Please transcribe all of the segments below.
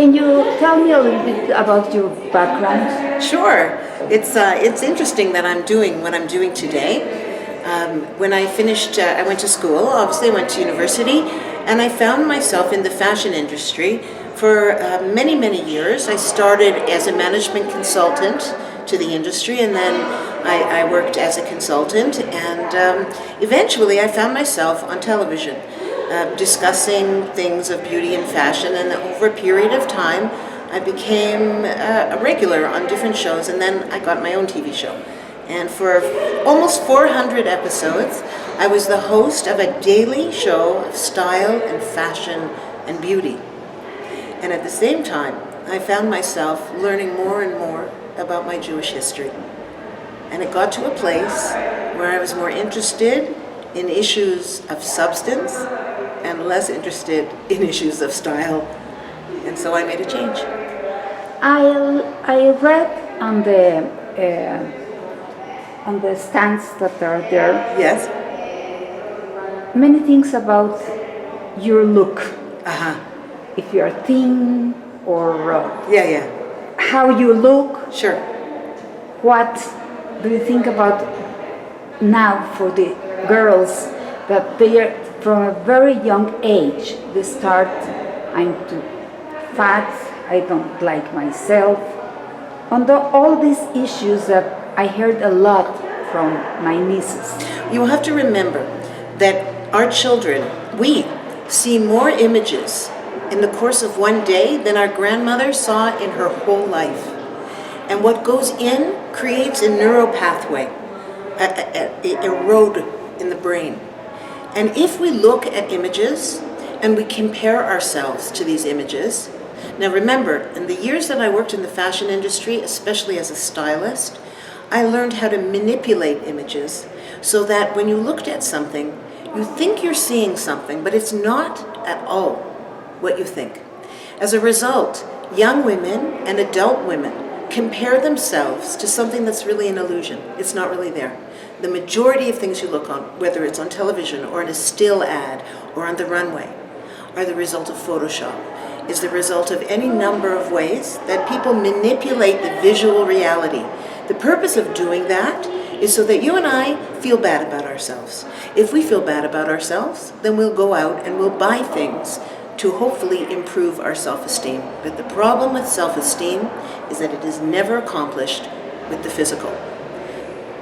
Can you tell me a little bit about your background? Sure. It's interesting that I'm doing what I'm doing today. When I finished, I went to school, obviously I went to university, and I found myself in the fashion industry for many, many years. I started as a management consultant to the industry, and then I worked as a consultant, and eventually I found myself on television discussing things of beauty and fashion, and over a period of time I became a regular on different shows, and then I got my own TV show. And for almost 400 episodes, I was the host of a daily show of style and fashion and beauty. And at the same time, I found myself learning more and more about my Jewish history. And it got to a place where I was more interested in issues of substance and less interested in issues of style. And so I made a change. I read on the stands that are there. Yes. Many things about your look. Uh-huh. If you're thin or Yeah. how you look. Sure. What do you think about now for the girls that they are from a very young age they start, I'm too fat, I don't like myself, on all these issues that I heard a lot from my nieces. You have to remember that our children, we see more images in the course of one day than our grandmother saw in her whole life. And what goes in creates a neural pathway, a road in the brain. And if we look at images and we compare ourselves to these images, now remember, in the years that I worked in the fashion industry, especially as a stylist, I learned how to manipulate images so that when you looked at something, you think you're seeing something, but it's not at all what you think. As a result, young women and adult women compare themselves to something that's really an illusion. It's not really there. The majority of things you look on, whether it's on television or in a still ad or on the runway, are the result of Photoshop, is the result of any number of ways that people manipulate the visual reality. The purpose of doing that is so that you and I feel bad about ourselves. If we feel bad about ourselves, then we'll go out and we'll buy things to hopefully improve our self-esteem. But the problem with self-esteem is that it is never accomplished with the physical.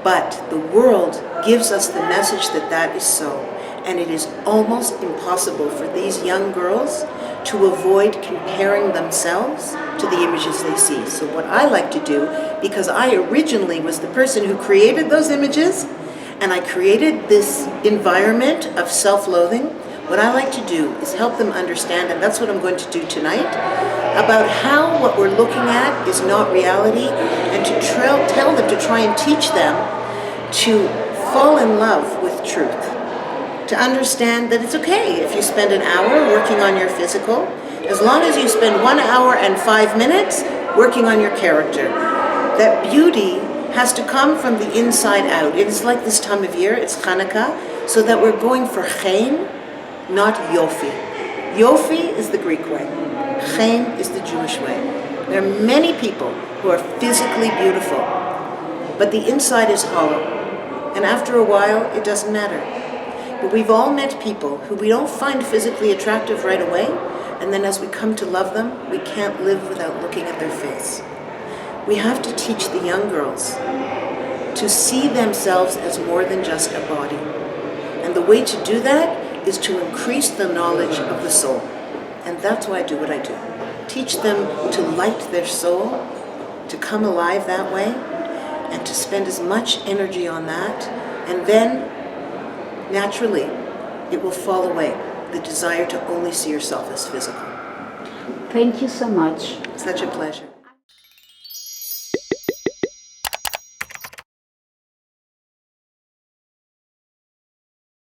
But the world gives us the message that that is so, and it is almost impossible for these young girls to avoid comparing themselves to the images they see. So what I like to do, because I originally was the person who created those images, and I created this environment of self-loathing, what I like to do is help them understand, and that's what I'm going to do tonight, about how what we're looking at is not reality, and to tell them to try and teach them to fall in love with truth. To understand that it's okay if you spend an hour working on your physical, as long as you spend 1 hour and 5 minutes working on your character. That beauty has to come from the inside out. It's like this time of year, it's Hanukkah, so that we're going for chen, not yofi. Yofi is the Greek way. Chen is the Jewish way. There are many people who are physically beautiful, but the inside is hollow. And after a while, it doesn't matter. But we've all met people who we don't find physically attractive right away, and then as we come to love them, we can't live without looking at their face. We have to teach the young girls to see themselves as more than just a body. And the way to do that is to increase the knowledge of the soul. And that's why I do what I do. Teach them to light their soul, to come alive that way, and to spend as much energy on that, and then naturally, it will fall away, the desire to only see yourself as physical. Thank you so much. Such a pleasure.